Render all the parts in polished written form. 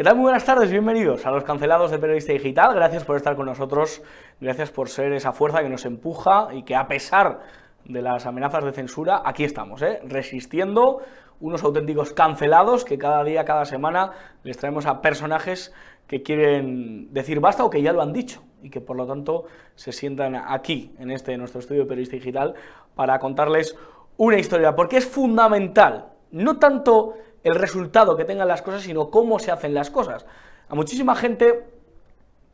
¿Qué tal? Muy buenas tardes, bienvenidos a los cancelados de Periodista Digital. Gracias por estar con nosotros, gracias por ser esa fuerza que nos empuja y que a pesar de las amenazas de censura, aquí estamos, resistiendo, unos auténticos cancelados que cada día, cada semana les traemos a personajes que quieren decir basta o que ya lo han dicho y que por lo tanto se sientan aquí, en nuestro estudio de Periodista Digital, para contarles una historia, porque es fundamental, no tanto el resultado que tengan las cosas, sino cómo se hacen las cosas. A muchísima gente,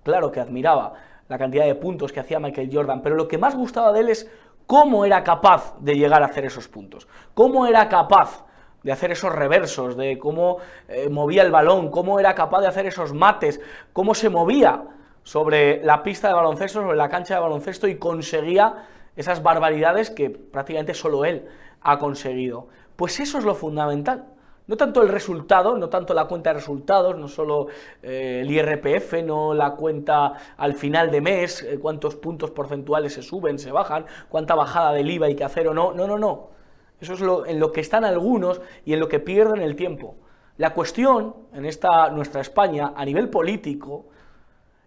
claro que admiraba la cantidad de puntos que hacía Michael Jordan, pero lo que más gustaba de él es cómo era capaz de llegar a hacer esos puntos, cómo era capaz de hacer esos reversos, de cómo movía el balón, cómo era capaz de hacer esos mates, cómo se movía sobre la pista de baloncesto, sobre la cancha de baloncesto y conseguía esas barbaridades que prácticamente solo él ha conseguido. Pues eso es lo fundamental. No tanto el resultado, no tanto la cuenta de resultados, no solo el IRPF, no la cuenta al final de mes, cuántos puntos porcentuales se suben, se bajan, cuánta bajada del IVA hay que hacer o no, no. Eso es en lo que están algunos y en lo que pierden el tiempo. La cuestión en nuestra España, a nivel político,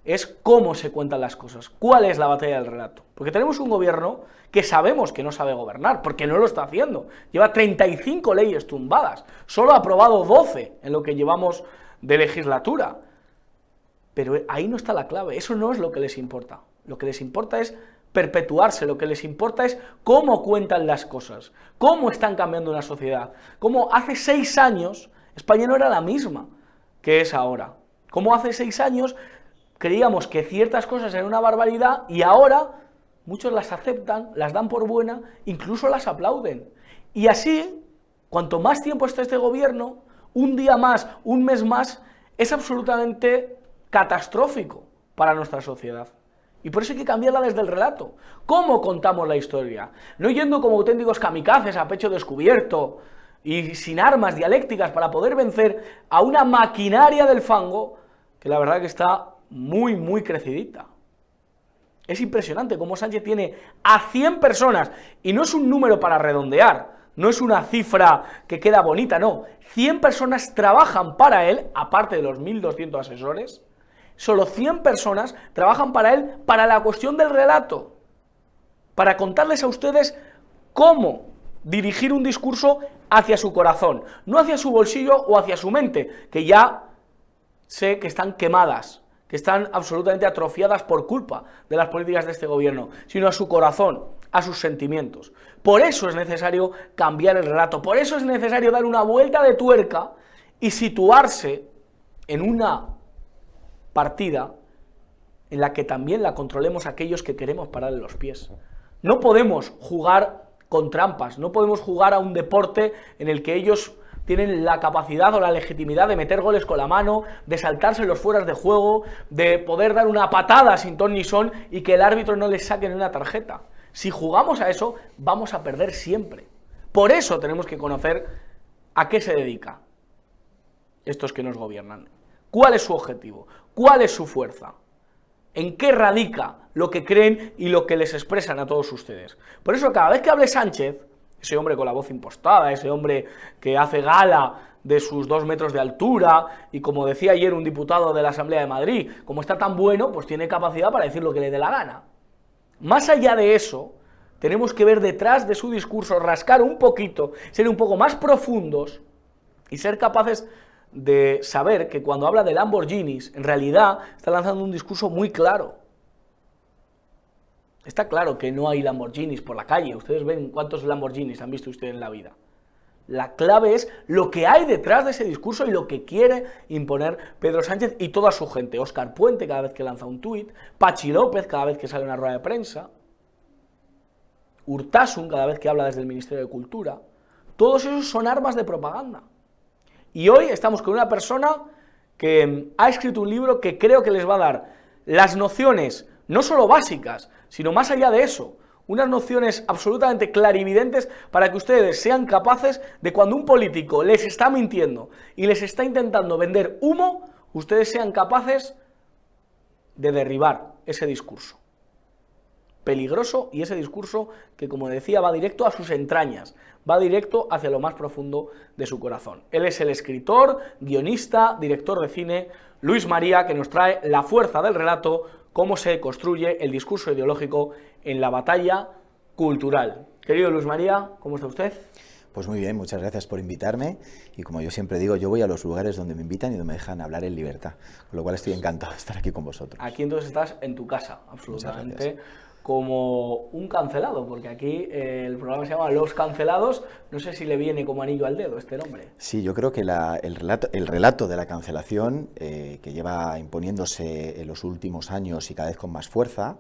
es cómo se cuentan las cosas, cuál es la batalla del relato. Porque tenemos un gobierno que sabemos que no sabe gobernar, porque no lo está haciendo. Lleva 35 leyes tumbadas, solo ha aprobado 12 en lo que llevamos de legislatura. Pero ahí no está la clave, eso no es lo que les importa. Lo que les importa es perpetuarse, lo que les importa es cómo cuentan las cosas, cómo están cambiando una sociedad. Cómo hace 6 años España no era la misma que es ahora. Cómo hace 6 años creíamos que ciertas cosas eran una barbaridad y ahora muchos las aceptan, las dan por buena, incluso las aplauden. Y así, cuanto más tiempo está este gobierno, un día más, un mes más, es absolutamente catastrófico para nuestra sociedad. Y por eso hay que cambiarla desde el relato. ¿Cómo contamos la historia? No yendo como auténticos kamikazes a pecho descubierto y sin armas dialécticas para poder vencer a una maquinaria del fango que la verdad que está muy crecidita. Es impresionante cómo Sánchez tiene a 100 personas, y no es un número para redondear, no es una cifra que queda bonita, no. 100 personas trabajan para él, aparte de los 1.200 asesores, solo 100 personas trabajan para él para la cuestión del relato, para contarles a ustedes cómo dirigir un discurso hacia su corazón, no hacia su bolsillo o hacia su mente, que ya sé que están quemadas, que están absolutamente atrofiadas por culpa de las políticas de este gobierno, sino a su corazón, a sus sentimientos. Por eso es necesario cambiar el relato, por eso es necesario dar una vuelta de tuerca y situarse en una partida en la que también la controlemos aquellos que queremos pararle los pies. No podemos jugar con trampas, no podemos jugar a un deporte en el que ellos tienen la capacidad o la legitimidad de meter goles con la mano, de saltarse los fueras de juego, de poder dar una patada sin ton ni son y que el árbitro no les saque ni una tarjeta. Si jugamos a eso, vamos a perder siempre. Por eso tenemos que conocer a qué se dedica estos que nos gobiernan. ¿Cuál es su objetivo? ¿Cuál es su fuerza? ¿En qué radica lo que creen y lo que les expresan a todos ustedes? Por eso cada vez que hable Sánchez, ese hombre con la voz impostada, ese hombre que hace gala de sus 2 metros de altura, y como decía ayer un diputado de la Asamblea de Madrid, como está tan bueno, pues tiene capacidad para decir lo que le dé la gana. Más allá de eso, tenemos que ver detrás de su discurso, rascar un poquito, ser un poco más profundos y ser capaces de saber que cuando habla de Lamborghinis, en realidad está lanzando un discurso muy claro. Está claro que no hay Lamborghinis por la calle. Ustedes ven cuántos Lamborghinis han visto ustedes en la vida. La clave es lo que hay detrás de ese discurso y lo que quiere imponer Pedro Sánchez y toda su gente. Óscar Puente cada vez que lanza un tuit, Patxi López cada vez que sale una rueda de prensa, Urtasun cada vez que habla desde el Ministerio de Cultura. Todos esos son armas de propaganda. Y hoy estamos con una persona que ha escrito un libro que creo que les va a dar las nociones no solo básicas, sino más allá de eso, unas nociones absolutamente clarividentes para que ustedes sean capaces de, cuando un político les está mintiendo y les está intentando vender humo, ustedes sean capaces de derribar ese discurso. peligroso y ese discurso que, como decía, va directo a sus entrañas, va directo hacia lo más profundo de su corazón. Él es el escritor, guionista, director de cine, Luis María, que nos trae La fuerza del relato, cómo se construye el discurso ideológico en la batalla cultural. Querido Luis María, ¿cómo está usted? Pues muy bien, muchas gracias por invitarme y como yo siempre digo, yo voy a los lugares donde me invitan y donde me dejan hablar en libertad, con lo cual estoy encantado de estar aquí con vosotros. Aquí entonces estás en tu casa, absolutamente, como un cancelado, porque aquí el programa se llama Los Cancelados, no sé si le viene como anillo al dedo este nombre. Sí, yo creo que el relato de la cancelación, que lleva imponiéndose en los últimos años y cada vez con más fuerza,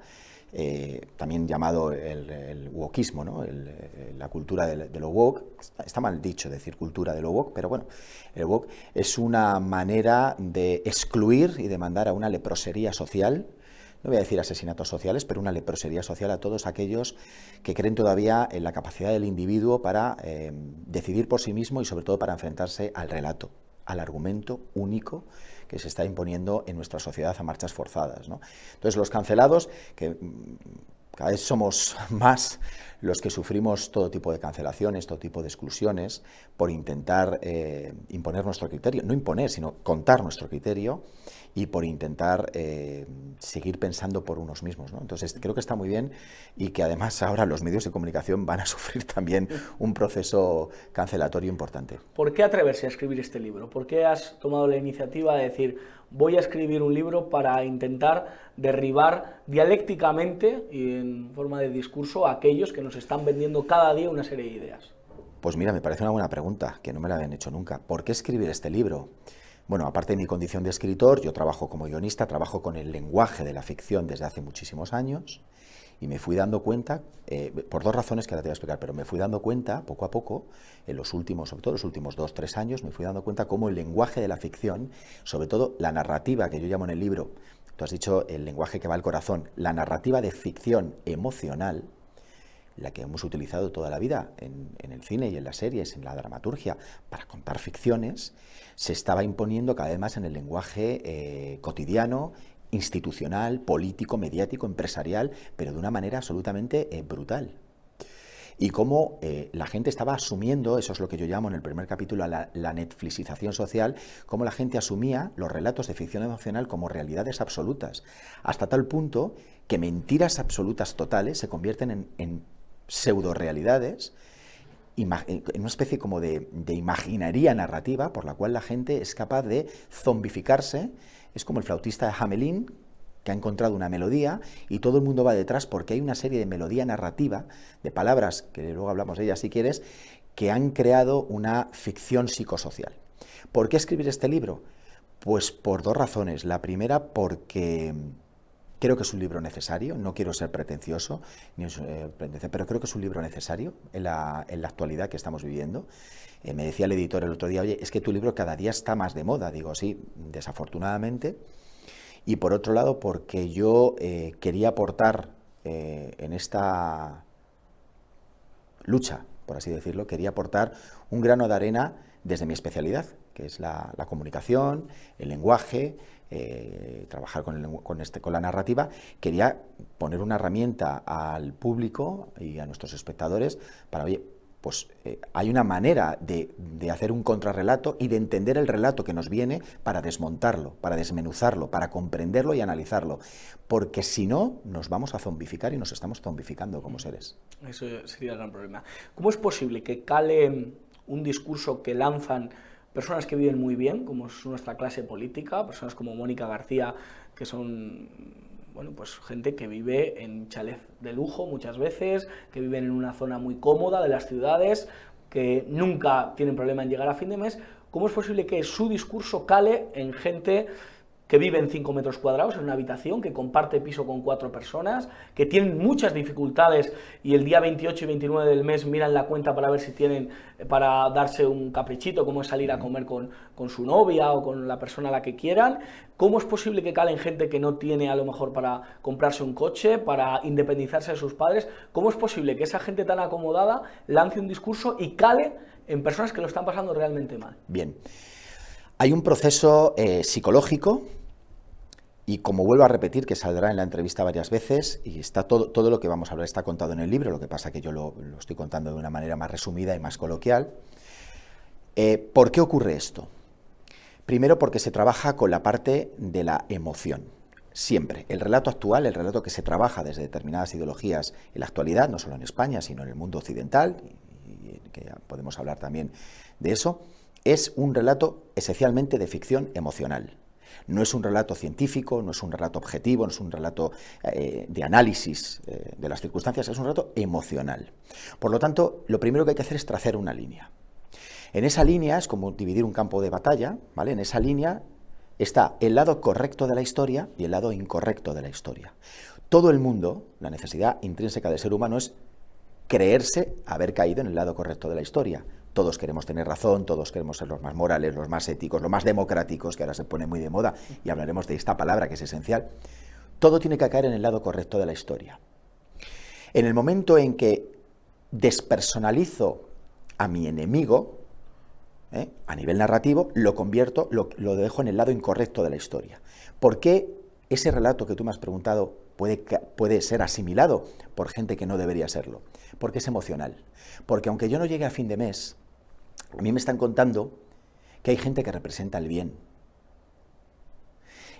también llamado el wokismo, ¿no? La cultura de lo woke, está mal dicho decir cultura de lo woke, pero bueno, el woke es una manera de excluir y de mandar a una leprosería social, no voy a decir asesinatos sociales, pero una leprosería social a todos aquellos que creen todavía en la capacidad del individuo para decidir por sí mismo y sobre todo para enfrentarse al relato, al argumento único que se está imponiendo en nuestra sociedad a marchas forzadas, ¿no? Entonces los cancelados, que cada vez somos más los que sufrimos todo tipo de cancelaciones, todo tipo de exclusiones, por intentar imponer nuestro criterio, no imponer, sino contar nuestro criterio, y por intentar seguir pensando por unos mismos, ¿no? Entonces creo que está muy bien y que además ahora los medios de comunicación van a sufrir también un proceso cancelatorio importante. ¿Por qué atreverse a escribir este libro? ¿Por qué has tomado la iniciativa de decir voy a escribir un libro para intentar derribar dialécticamente y en forma de discurso a aquellos que nos están vendiendo cada día una serie de ideas? Pues mira, me parece una buena pregunta, que no me la habían hecho nunca. ¿Por qué escribir este libro? Bueno, aparte de mi condición de escritor, yo trabajo como guionista, trabajo con el lenguaje de la ficción desde hace muchísimos años y me fui dando cuenta, por dos razones que ahora te voy a explicar, pero me fui dando cuenta poco a poco, en los últimos, sobre todo los últimos 2-3 años, me fui dando cuenta cómo el lenguaje de la ficción, sobre todo la narrativa que yo llamo en el libro, tú has dicho el lenguaje que va al corazón, la narrativa de ficción emocional, la que hemos utilizado toda la vida en el cine y en las series, en la dramaturgia, para contar ficciones, se estaba imponiendo cada vez más en el lenguaje cotidiano, institucional, político, mediático, empresarial, pero de una manera absolutamente brutal. Y cómo la gente estaba asumiendo, eso es lo que yo llamo en el primer capítulo la Netflixización social, cómo la gente asumía los relatos de ficción emocional como realidades absolutas, hasta tal punto que mentiras absolutas totales se convierten en pseudo-realidades, en una especie como de imaginaría narrativa por la cual la gente es capaz de zombificarse. Es como el flautista de Hamelin, que ha encontrado una melodía y todo el mundo va detrás porque hay una serie de melodía narrativa, de palabras, que luego hablamos de ellas si quieres, que han creado una ficción psicosocial. ¿Por qué escribir este libro? Pues por dos razones. La primera, porque creo que es un libro necesario, no quiero ser pretencioso, pero creo que es un libro necesario en la actualidad que estamos viviendo. Me decía el editor el otro día, oye, es que tu libro cada día está más de moda. Digo, sí, desafortunadamente. Y por otro lado, porque yo quería aportar en esta lucha, por así decirlo, quería aportar un grano de arena desde mi especialidad, que es la comunicación, el lenguaje, trabajar con la narrativa. Quería poner una herramienta al público y a nuestros espectadores para, oye, pues hay una manera de hacer un contrarrelato y de entender el relato que nos viene para desmontarlo, para desmenuzarlo, para comprenderlo y analizarlo, porque si no nos vamos a zombificar y nos estamos zombificando como seres. Eso sería el gran problema. ¿Cómo es posible que cale un discurso que lanzan personas que viven muy bien, como es nuestra clase política, personas como Mónica García, que son, bueno, pues gente que vive en chalés de lujo muchas veces, que viven en una zona muy cómoda de las ciudades, que nunca tienen problema en llegar a fin de mes? ¿Cómo es posible que su discurso cale en gente que vive en 5 metros cuadrados en una habitación, que comparte piso con 4 personas, que tienen muchas dificultades y el día 28 y 29 del mes miran la cuenta para ver si tienen para darse un caprichito, como es salir a comer con su novia o con la persona a la que quieran? ¿Cómo es posible que calen gente que no tiene a lo mejor para comprarse un coche, para independizarse de sus padres? ¿Cómo es posible que esa gente tan acomodada lance un discurso y cale en personas que lo están pasando realmente mal? Bien, hay un proceso psicológico Y como vuelvo a repetir, que saldrá en la entrevista varias veces, y está todo lo que vamos a hablar está contado en el libro, lo que pasa que yo lo estoy contando de una manera más resumida y más coloquial. ¿Por qué ocurre esto? Primero porque se trabaja con la parte de la emoción. Siempre. El relato actual, el relato que se trabaja desde determinadas ideologías en la actualidad, no solo en España, sino en el mundo occidental, y que ya podemos hablar también de eso, es un relato esencialmente de ficción emocional. No es un relato científico, no es un relato objetivo, no es un relato de análisis de las circunstancias, es un relato emocional. Por lo tanto, lo primero que hay que hacer es trazar una línea. En esa línea es como dividir un campo de batalla, ¿vale? En esa línea está el lado correcto de la historia y el lado incorrecto de la historia. Todo el mundo, la necesidad intrínseca del ser humano es creerse haber caído en el lado correcto de la historia. Todos queremos tener razón, todos queremos ser los más morales, los más éticos, los más democráticos, que ahora se pone muy de moda, y hablaremos de esta palabra que es esencial. Todo tiene que caer en el lado correcto de la historia. En el momento en que despersonalizo a mi enemigo, a nivel narrativo, lo convierto, lo dejo en el lado incorrecto de la historia. ¿Por qué ese relato que tú me has preguntado puede ser asimilado por gente que no debería serlo? Porque es emocional. Porque aunque yo no llegue a fin de mes, a mí me están contando que hay gente que representa el bien.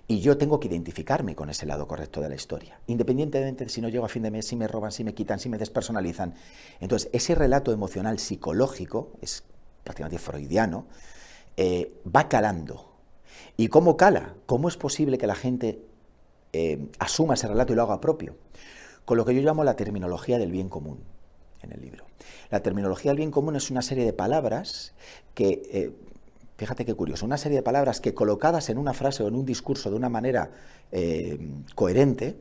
Y yo tengo que identificarme con ese lado correcto de la historia, independientemente de si no llego a fin de mes, si me roban, si me quitan, si me despersonalizan. Entonces, ese relato emocional psicológico, es prácticamente freudiano, va calando. ¿Y cómo cala? ¿Cómo es posible que la gente asuma ese relato y lo haga propio? Con lo que yo llamo la terminología del bien común en el libro. La terminología del bien común es una serie de palabras que, fíjate qué curioso, una serie de palabras que colocadas en una frase o en un discurso de una manera coherente,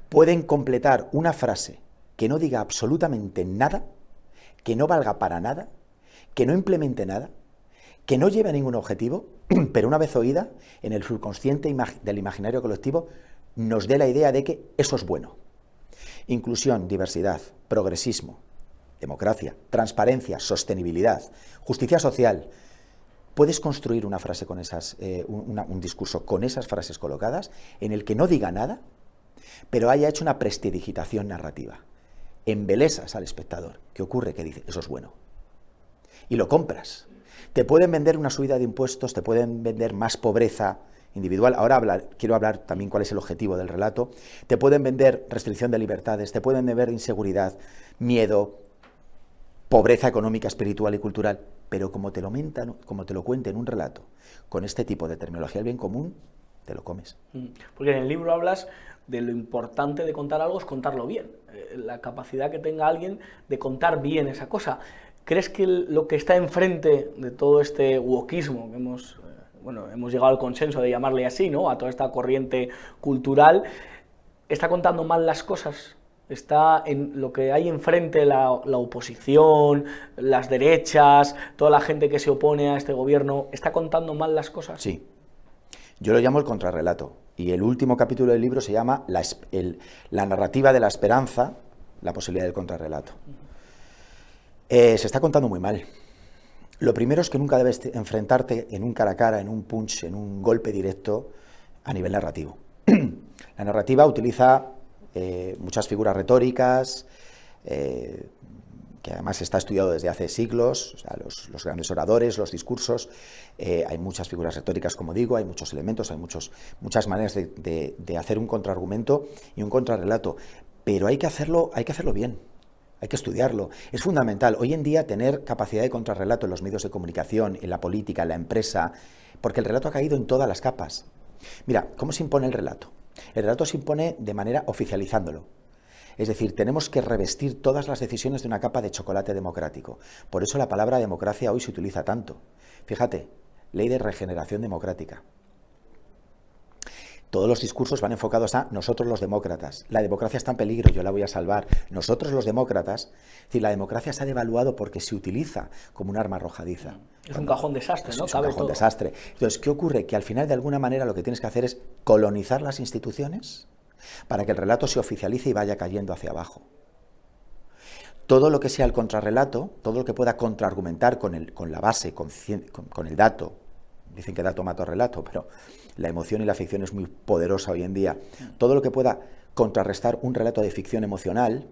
pueden completar una frase que no diga absolutamente nada, que no valga para nada, que no implemente nada, que no lleve a ningún objetivo, pero una vez oída, en el subconsciente del imaginario colectivo, nos dé la idea de que eso es bueno. Inclusión, diversidad, progresismo, democracia, transparencia, sostenibilidad, justicia social. Puedes construir una frase con esas, un discurso con esas frases colocadas, en el que no diga nada, pero haya hecho una prestidigitación narrativa. Embelesas al espectador. ¿Qué ocurre? Que dice, eso es bueno. Y lo compras. Te pueden vender una subida de impuestos, te pueden vender más pobreza individual. Ahora quiero hablar también cuál es el objetivo del relato. Te pueden vender restricción de libertades, te pueden vender inseguridad, miedo, pobreza económica, espiritual y cultural. Pero como te lo cuente en un relato, con este tipo de terminología del bien común, te lo comes. Porque en el libro hablas de lo importante de contar algo es contarlo bien. La capacidad que tenga alguien de contar bien esa cosa. ¿Crees que lo que está enfrente de todo este wokismo que hemos llegado al consenso de llamarle así, ¿no?, a toda esta corriente cultural, está contando mal las cosas? Está en lo que hay enfrente la oposición, las derechas, toda la gente que se opone a este gobierno, ¿está contando mal las cosas? Sí. Yo lo llamo el contrarrelato. Y el último capítulo del libro se llama la narrativa de la esperanza, la posibilidad del contrarrelato. Se está contando muy mal. Lo primero es que nunca debes enfrentarte en un cara a cara, en un punch, en un golpe directo a nivel narrativo. La narrativa utiliza muchas figuras retóricas, que además está estudiado desde hace siglos, o sea, los grandes oradores, los discursos, hay muchas figuras retóricas, como digo, hay muchos elementos, hay muchas maneras de hacer un contraargumento y un contrarrelato, pero hay que hacerlo bien. Hay que estudiarlo. Es fundamental hoy en día tener capacidad de contrarrelato en los medios de comunicación, en la política, en la empresa, porque el relato ha caído en todas las capas. Mira, ¿cómo se impone el relato? El relato se impone de manera oficializándolo. Es decir, tenemos que revestir todas las decisiones de una capa de chocolate democrático. Por eso la palabra democracia hoy se utiliza tanto. Fíjate, ley de regeneración democrática. Todos los discursos van enfocados a nosotros los demócratas. La democracia está en peligro, yo la voy a salvar. Nosotros los demócratas, es decir, la democracia se ha devaluado porque se utiliza como un arma arrojadiza. Es un cajón desastre, ¿no? Es un cajón desastre. Entonces, ¿qué ocurre? Que al final, de alguna manera, lo que tienes que hacer es colonizar las instituciones para que el relato se oficialice y vaya cayendo hacia abajo. Todo lo que sea el contrarrelato, todo lo que pueda contraargumentar con la base, con el dato, dicen que dato mata relato, pero la emoción y la ficción es muy poderosa hoy en día, todo lo que pueda contrarrestar un relato de ficción emocional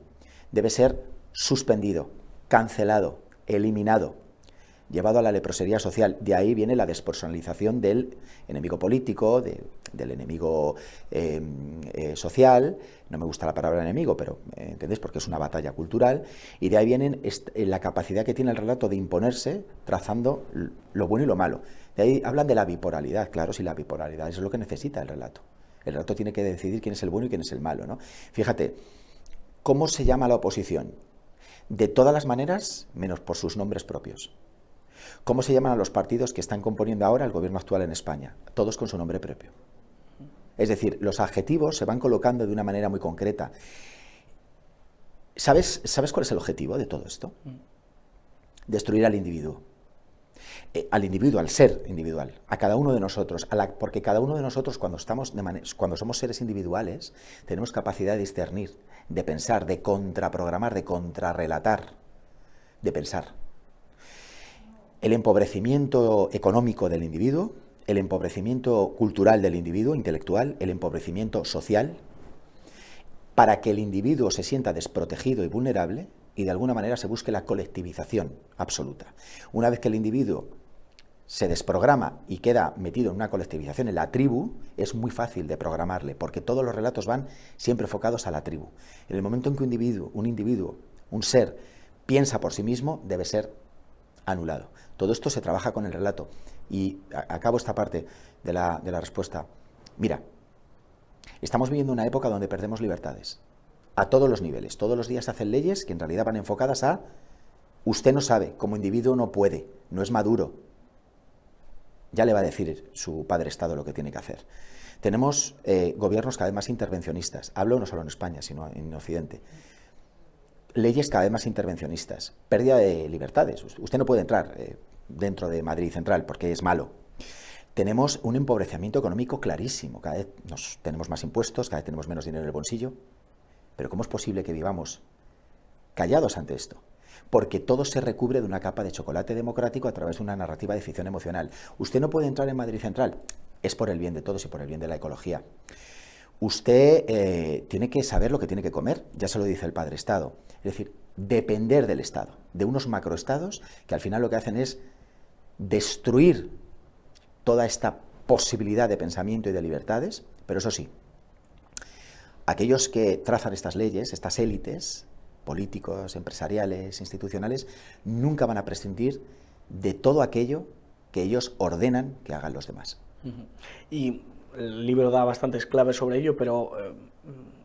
debe ser suspendido, cancelado, eliminado, llevado a la leprosería social. De ahí viene la despersonalización del enemigo político, del enemigo social. No me gusta la palabra enemigo, pero ¿entendéis? Porque es una batalla cultural. Y de ahí viene la capacidad que tiene el relato de imponerse, trazando lo bueno y lo malo. De ahí hablan de la bipolaridad. Claro, si la bipolaridad es lo que necesita el relato. El relato tiene que decidir quién es el bueno y quién es el malo, ¿no? Fíjate, ¿cómo se llama la oposición? De todas las maneras, menos por sus nombres propios. ¿Cómo se llaman a los partidos que están componiendo ahora el gobierno actual en España? Todos con su nombre propio. Es decir, los adjetivos se van colocando de una manera muy concreta. ¿Sabes cuál es el objetivo de todo esto? Destruir al individuo. Al individuo, al ser individual, a cada uno de nosotros, porque cada uno de nosotros cuando somos seres individuales tenemos capacidad de discernir, de pensar, de contraprogramar, de contrarrelatar, de pensar. El empobrecimiento económico del individuo, el empobrecimiento cultural del individuo, intelectual, el empobrecimiento social, para que el individuo se sienta desprotegido y vulnerable y de alguna manera se busque la colectivización absoluta. Una vez que el individuo se desprograma y queda metido en una colectivización en la tribu, es muy fácil de programarle, porque todos los relatos van siempre enfocados a la tribu. En el momento en que un individuo, un ser, piensa por sí mismo, debe ser anulado. Todo esto se trabaja con el relato. Y acabo esta parte de la respuesta. Mira, estamos viviendo una época donde perdemos libertades, a todos los niveles. Todos los días se hacen leyes que en realidad van enfocadas a usted no sabe, como individuo no puede, no es maduro. Ya le va a decir su padre Estado lo que tiene que hacer. Tenemos gobiernos cada vez más intervencionistas. Hablo no solo en España, sino en Occidente. Leyes cada vez más intervencionistas. Pérdida de libertades. Usted no puede entrar dentro de Madrid Central porque es malo. Tenemos un empobrecimiento económico clarísimo. Cada vez tenemos más impuestos, cada vez tenemos menos dinero en el bolsillo. Pero ¿cómo es posible que vivamos callados ante esto? Porque todo se recubre de una capa de chocolate democrático a través de una narrativa de ficción emocional. Usted no puede entrar en Madrid Central. Es por el bien de todos y por el bien de la ecología. Usted tiene que saber lo que tiene que comer, ya se lo dice el padre Estado. Es decir, depender del Estado, de unos macroestados que al final lo que hacen es destruir toda esta posibilidad de pensamiento y de libertades, pero eso sí, aquellos que trazan estas leyes, estas élites, políticos, empresariales, institucionales, nunca van a prescindir de todo aquello que ellos ordenan que hagan los demás. Y el libro da bastantes claves sobre ello, pero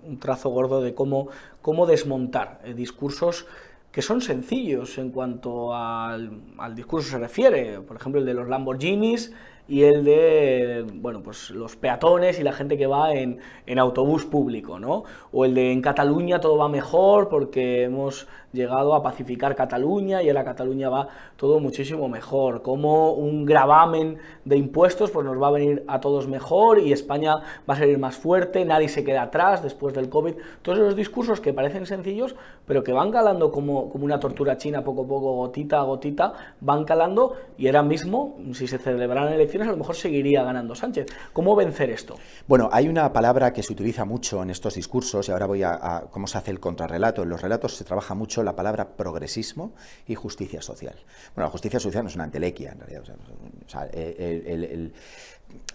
un trazo gordo de cómo desmontar discursos que son sencillos en cuanto al discurso se refiere. Por ejemplo, el de los Lamborghinis y el de, bueno, pues los peatones y la gente que va en autobús público, ¿no? O el de en Cataluña todo va mejor porque hemos llegado a pacificar Cataluña y en la Cataluña va todo muchísimo mejor. Como un gravamen de impuestos pues nos va a venir a todos mejor y España va a salir más fuerte, nadie se queda atrás después del COVID. Todos esos discursos que parecen sencillos, pero que van calando como una tortura china, poco a poco, gotita a gotita, van calando y ahora mismo, si se celebraran elecciones, a lo mejor seguiría ganando Sánchez. ¿Cómo vencer esto? Bueno, hay una palabra que se utiliza mucho en estos discursos y ahora voy a cómo se hace el contrarrelato. En los relatos se trabaja mucho la palabra progresismo y justicia social. Bueno, la justicia social no es una entelequia, en realidad.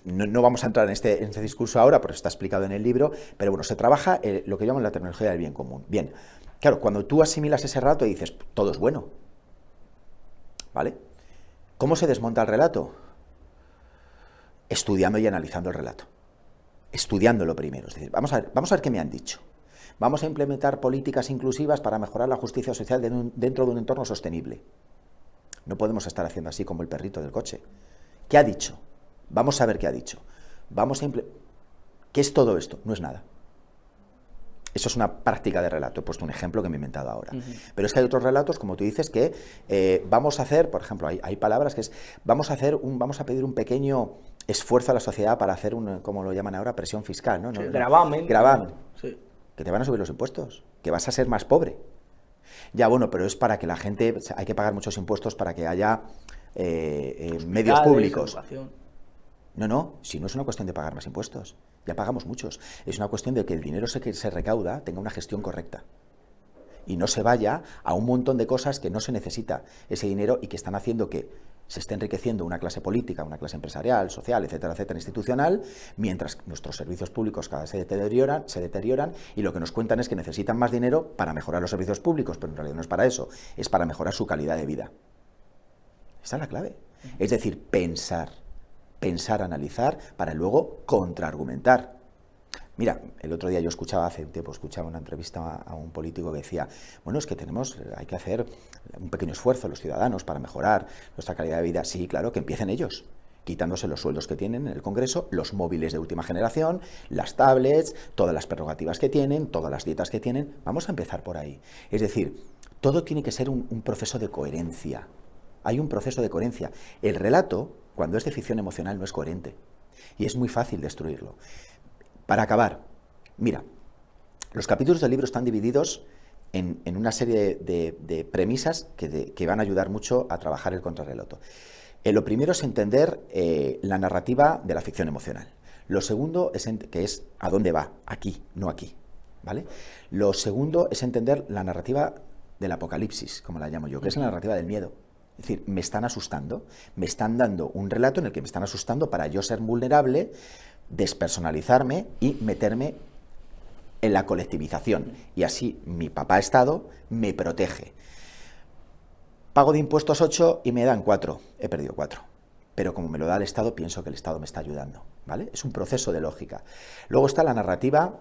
No vamos a entrar en este discurso ahora porque está explicado en el libro, pero bueno, se trabaja lo que llamamos la terminología del bien común. Bien, claro, cuando tú asimilas ese relato y dices, todo es bueno, ¿vale? ¿Cómo se desmonta el relato? Estudiando y analizando el relato. Estudiándolo primero. Es decir, vamos a ver qué me han dicho. Vamos a implementar políticas inclusivas para mejorar la justicia social dentro de un entorno sostenible. No podemos estar haciendo así como el perrito del coche. ¿Qué ha dicho? Vamos a ver qué ha dicho. ¿Qué es todo esto? No es nada. Eso es una práctica de relato. He puesto un ejemplo que me he inventado ahora. Pero es que hay otros relatos, como tú dices, que vamos a hacer, por ejemplo, hay palabras que es, vamos a pedir un pequeño esfuerzo a la sociedad para hacer como lo llaman ahora, presión fiscal, ¿no? Sí, gravamen. Sí. Que te van a subir los impuestos, que vas a ser más pobre. Ya, bueno, pero es para que la gente, hay que pagar muchos impuestos para que haya medios públicos. Educación. No, no, si no es una cuestión de pagar más impuestos, ya pagamos muchos. Es una cuestión de que el dinero que se recauda tenga una gestión correcta y no se vaya a un montón de cosas que no se necesita ese dinero y que están haciendo que se esté enriqueciendo una clase política, una clase empresarial, social, etcétera, etcétera, institucional, mientras nuestros servicios públicos cada vez se deterioran y lo que nos cuentan es que necesitan más dinero para mejorar los servicios públicos, pero en realidad no es para eso, es para mejorar su calidad de vida. Esa es la clave. Es decir, pensar, analizar, para luego contraargumentar. Mira, el otro día hace un tiempo escuchaba una entrevista a un político que decía, bueno, es que hay que hacer un pequeño esfuerzo los ciudadanos para mejorar nuestra calidad de vida. Sí, claro, que empiecen ellos, quitándose los sueldos que tienen en el Congreso, los móviles de última generación, las tablets, todas las prerrogativas que tienen, todas las dietas que tienen. Vamos a empezar por ahí. Es decir, todo tiene que ser un proceso de coherencia. Hay un proceso de coherencia. El relato, cuando es de ficción emocional, no es coherente y es muy fácil destruirlo. Para acabar, mira, los capítulos del libro están divididos en una serie de premisas que van a ayudar mucho a trabajar el contrarrelato. Lo primero es entender la narrativa de la ficción emocional. Lo segundo es que es a dónde va, aquí, no aquí, ¿vale? Lo segundo es entender la narrativa del apocalipsis, como la llamo yo, que es la narrativa del miedo. Es decir, me están asustando, me están dando un relato en el que me están asustando para yo ser vulnerable, despersonalizarme y meterme en la colectivización. Y así mi papá Estado me protege. Pago de impuestos 8 y me dan 4. He perdido 4. Pero como me lo da el Estado, pienso que el Estado me está ayudando, ¿vale? Es un proceso de lógica. Luego está la narrativa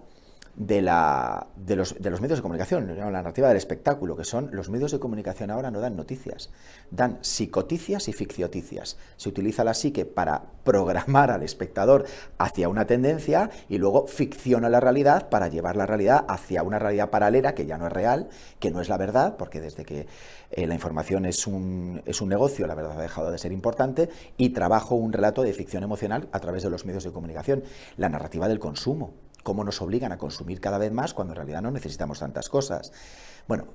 de los medios de comunicación, la narrativa del espectáculo, que son los medios de comunicación ahora no dan noticias, dan psicoticias y ficcioticias. Se utiliza la psique para programar al espectador hacia una tendencia y luego ficciona la realidad para llevar la realidad hacia una realidad paralela que ya no es real, que no es la verdad, porque desde que la información es un negocio, la verdad ha dejado de ser importante, y trabajo un relato de ficción emocional a través de los medios de comunicación. La narrativa del consumo, cómo nos obligan a consumir cada vez más cuando en realidad no necesitamos tantas cosas. Bueno,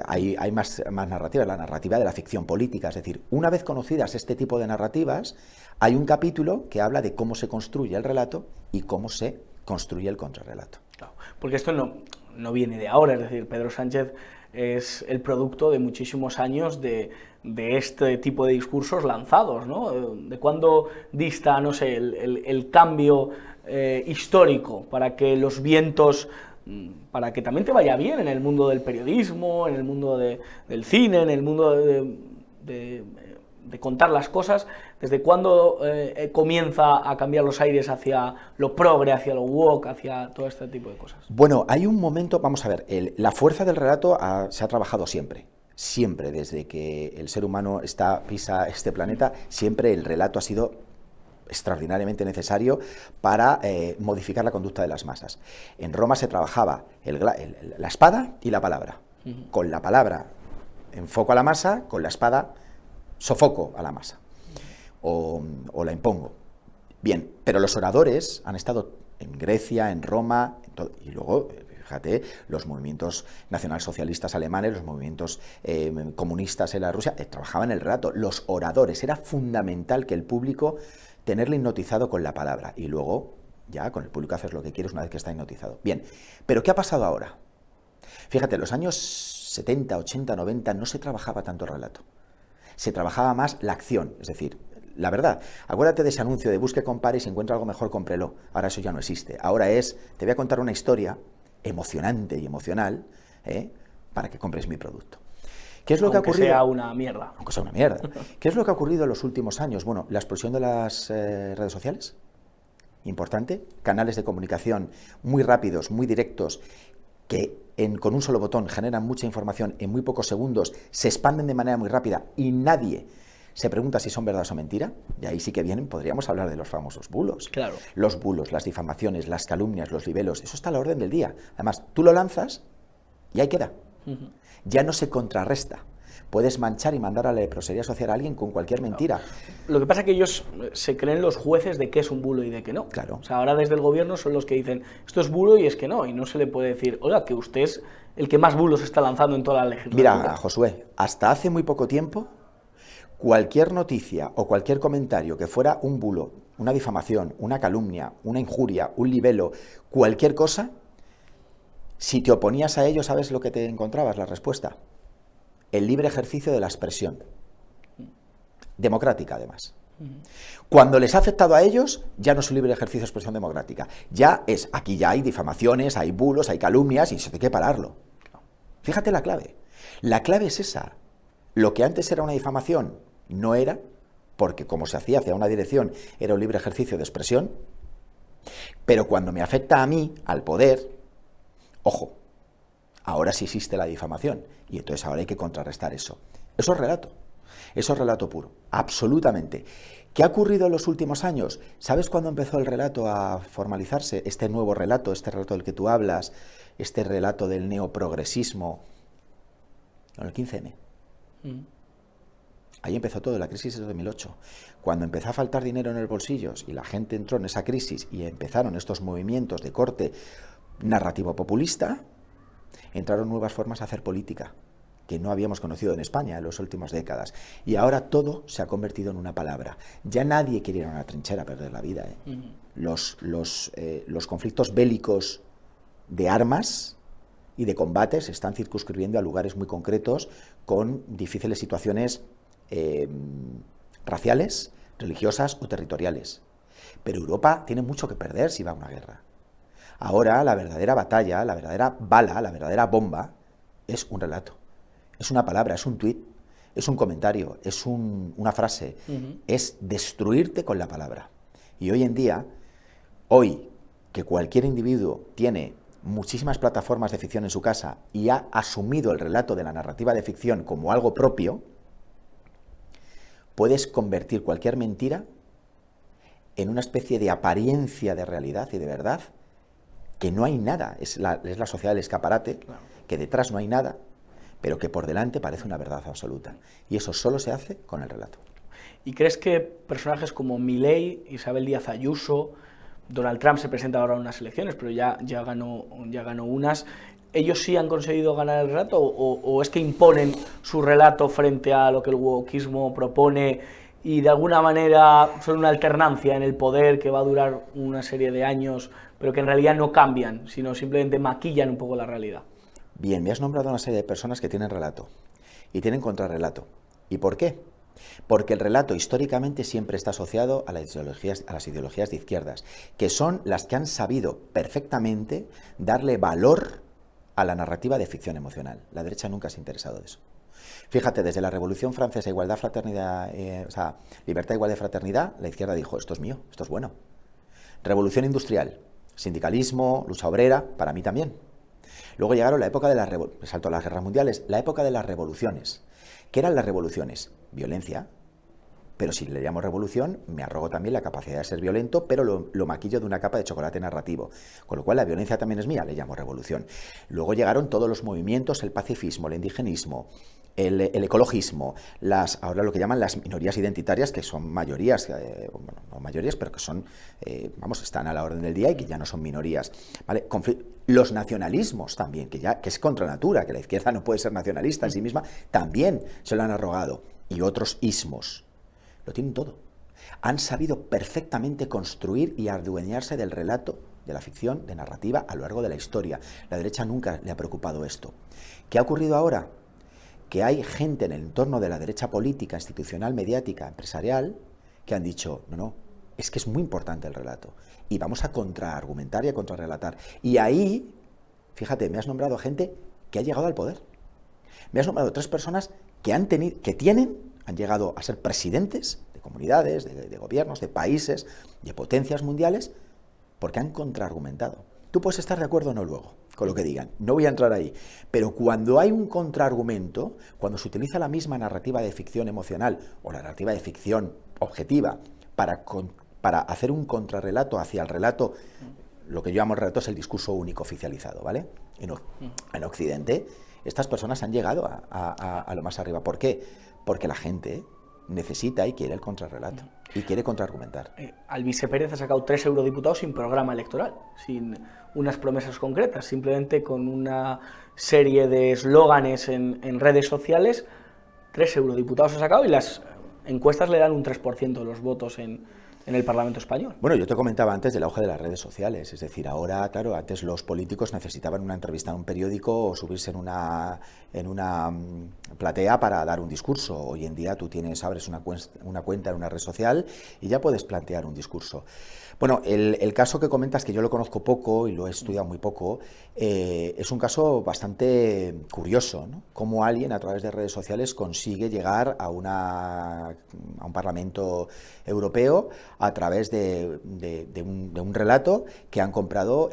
hay más narrativas, la narrativa de la ficción política, es decir, una vez conocidas este tipo de narrativas, hay un capítulo que habla de cómo se construye el relato y cómo se construye el contrarrelato. Claro, porque esto no viene de ahora, es decir, Pedro Sánchez es el producto de muchísimos años de este tipo de discursos lanzados, ¿no? De cuándo dista, no sé, el cambio histórico para que los vientos, para que también te vaya bien en el mundo del periodismo, en el mundo del cine, en el mundo de contar las cosas, ¿desde cuándo comienza a cambiar los aires hacia lo progre, hacia lo woke, hacia todo este tipo de cosas? Bueno, hay un momento, vamos a ver, la fuerza del relato se ha trabajado siempre. Siempre, desde que el ser humano pisa este planeta, siempre el relato ha sido extraordinariamente necesario para modificar la conducta de las masas. En Roma se trabajaba la espada y la palabra. Con la palabra enfoco a la masa, con la espada sofoco a la masa o la impongo. Bien, pero los oradores han estado en Grecia, en Roma, y luego, fíjate, los movimientos nacionalsocialistas alemanes, los movimientos comunistas en la Rusia, trabajaban el relato. Los oradores, era fundamental que el público tenerle hipnotizado con la palabra y luego ya con el público haces lo que quieres una vez que está hipnotizado. Bien, pero ¿qué ha pasado ahora? Fíjate, en los años 70, 80, 90 no se trabajaba tanto el relato. Se trabajaba más la acción, es decir, la verdad, acuérdate de ese anuncio de busque, compare y si encuentra algo mejor, cómprelo. Ahora eso ya no existe. Ahora te voy a contar una historia emocionante y emocional para que compres mi producto. ¿Qué es lo que ha ocurrido? Aunque sea una mierda. Aunque sea una mierda. ¿Qué es lo que ha ocurrido en los últimos años? Bueno, la explosión de las redes sociales, importante, canales de comunicación muy rápidos, muy directos, que con un solo botón generan mucha información en muy pocos segundos, se expanden de manera muy rápida y nadie se pregunta si son verdad o mentira, y ahí sí que podríamos hablar de los famosos bulos. Claro. Los bulos, las difamaciones, las calumnias, los libelos, eso está a la orden del día. Además, tú lo lanzas y ahí queda. Ya no se contrarresta. Puedes manchar y mandar a la leprosería social a alguien con cualquier mentira. Lo que pasa es que ellos se creen los jueces de qué es un bulo y de qué no. Claro. O sea, ahora desde el gobierno son los que dicen esto es bulo y es que no. Y no se le puede decir, oiga, que usted es el que más bulos está lanzando en toda la legislatura. Mira, Josué, hasta hace muy poco tiempo, cualquier noticia o cualquier comentario que fuera un bulo, una difamación, una calumnia, una injuria, un libelo, cualquier cosa, si te oponías a ello, ¿sabes lo que te encontrabas? La respuesta. El libre ejercicio de la expresión. Democrática, además. Cuando les ha afectado a ellos, ya no es un libre ejercicio de expresión democrática. Aquí ya hay difamaciones, hay bulos, hay calumnias y eso hay que pararlo. Fíjate la clave. La clave es esa. Lo que antes era una difamación no era, porque como se hacía hacia una dirección, era un libre ejercicio de expresión, pero cuando me afecta a mí, al poder, ojo, ahora sí existe la difamación y entonces ahora hay que contrarrestar eso. Eso es relato puro, absolutamente. ¿Qué ha ocurrido en los últimos años? ¿Sabes cuándo empezó el relato a formalizarse? Este nuevo relato, este relato del que tú hablas, este relato del neoprogresismo, en el 15M. Ahí empezó todo, la crisis de 2008. Cuando empezó a faltar dinero en los bolsillos y la gente entró en esa crisis y empezaron estos movimientos de corte narrativo populista, entraron nuevas formas de hacer política que no habíamos conocido en España en las últimas décadas. Y ahora todo se ha convertido en una palabra. Ya nadie quiere ir a una trinchera a perder la vida. Los conflictos bélicos de armas y de combates se están circunscribiendo a lugares muy concretos con difíciles situaciones raciales, religiosas o territoriales. Pero Europa tiene mucho que perder si va a una guerra. Ahora la verdadera batalla, la verdadera bala, la verdadera bomba es un relato, es una palabra, es un tuit, es un comentario, es una frase, es destruirte con la palabra. Y hoy en día, que cualquier individuo tiene muchísimas plataformas de ficción en su casa y ha asumido el relato de la narrativa de ficción como algo propio, puedes convertir cualquier mentira en una especie de apariencia de realidad y de verdad, que no hay nada, es la sociedad del escaparate, claro, que detrás no hay nada, pero que por delante parece una verdad absoluta. Y eso solo se hace con el relato. ¿Y crees que personajes como Milei, Isabel Díaz Ayuso, Donald Trump se presenta ahora en unas elecciones, pero ya ganó unas, ellos sí han conseguido ganar el relato o es que imponen su relato frente a lo que el wokismo propone y de alguna manera son una alternancia en el poder que va a durar una serie de años, pero que en realidad no cambian, sino simplemente maquillan un poco la realidad? Bien, me has nombrado una serie de personas que tienen relato y tienen contrarrelato. ¿Y por qué? Porque el relato históricamente siempre está asociado a las ideologías de izquierdas, que son las que han sabido perfectamente darle valor a la narrativa de ficción emocional. La derecha nunca se ha interesado de eso. Fíjate, desde la Revolución Francesa, igualdad, fraternidad, libertad, igualdad y fraternidad, la izquierda dijo, esto es mío, esto es bueno. Revolución industrial, sindicalismo, lucha obrera, para mí también. Luego llegaron la época de saltó a las guerras mundiales, la época de las revoluciones. ¿Qué eran las revoluciones? Violencia. Pero si le llamo revolución, me arrogo también la capacidad de ser violento, pero lo maquillo de una capa de chocolate narrativo. Con lo cual la violencia también es mía, le llamo revolución. Luego llegaron todos los movimientos, el pacifismo, el indigenismo, el ecologismo, ahora lo que llaman las minorías identitarias, que son mayorías, bueno, no mayorías, pero que son, están a la orden del día y que ya no son minorías, ¿vale? Los nacionalismos también, que es contra natura, que la izquierda no puede ser nacionalista en sí misma, también se lo han arrogado. Y otros ismos, lo tienen todo. Han sabido perfectamente construir y adueñarse del relato, de la ficción, de narrativa a lo largo de la historia. La derecha nunca le ha preocupado esto. ¿Qué ha ocurrido ahora? Que hay gente en el entorno de la derecha política, institucional, mediática, empresarial, que han dicho, no, es que es muy importante el relato. Y vamos a contraargumentar y a contrarrelatar. Y ahí, fíjate, me has nombrado gente que ha llegado al poder. Me has nombrado 3 personas que han llegado a ser presidentes de comunidades, de gobiernos, de países, de potencias mundiales, porque han contraargumentado. Tú puedes estar de acuerdo o no luego con lo que digan, no voy a entrar ahí, pero cuando hay un contraargumento, cuando se utiliza la misma narrativa de ficción emocional o la narrativa de ficción objetiva para hacer un contrarrelato hacia el relato, lo que yo llamo el relato es el discurso único oficializado, ¿vale? En Occidente, estas personas han llegado a lo más arriba. ¿Por qué? Porque la gente necesita y quiere el contrarrelato y quiere contraargumentar. Alvise Pérez ha sacado 3 eurodiputados sin programa electoral, sin unas promesas concretas, simplemente con una serie de eslóganes en redes sociales. 3 eurodiputados ha sacado y las encuestas le dan un 3% de los votos en en el Parlamento español. Bueno, yo te comentaba antes del auge de las redes sociales, es decir, ahora, claro, antes los políticos necesitaban una entrevista en un periódico o subirse en una platea para dar un discurso. Hoy en día tú abres una cuenta en una red social y ya puedes plantear un discurso. Bueno, el caso que comentas, que yo lo conozco poco y lo he estudiado muy poco, es un caso bastante curioso, ¿no? Cómo alguien a través de redes sociales consigue llegar a un Parlamento Europeo a través de un relato que han comprado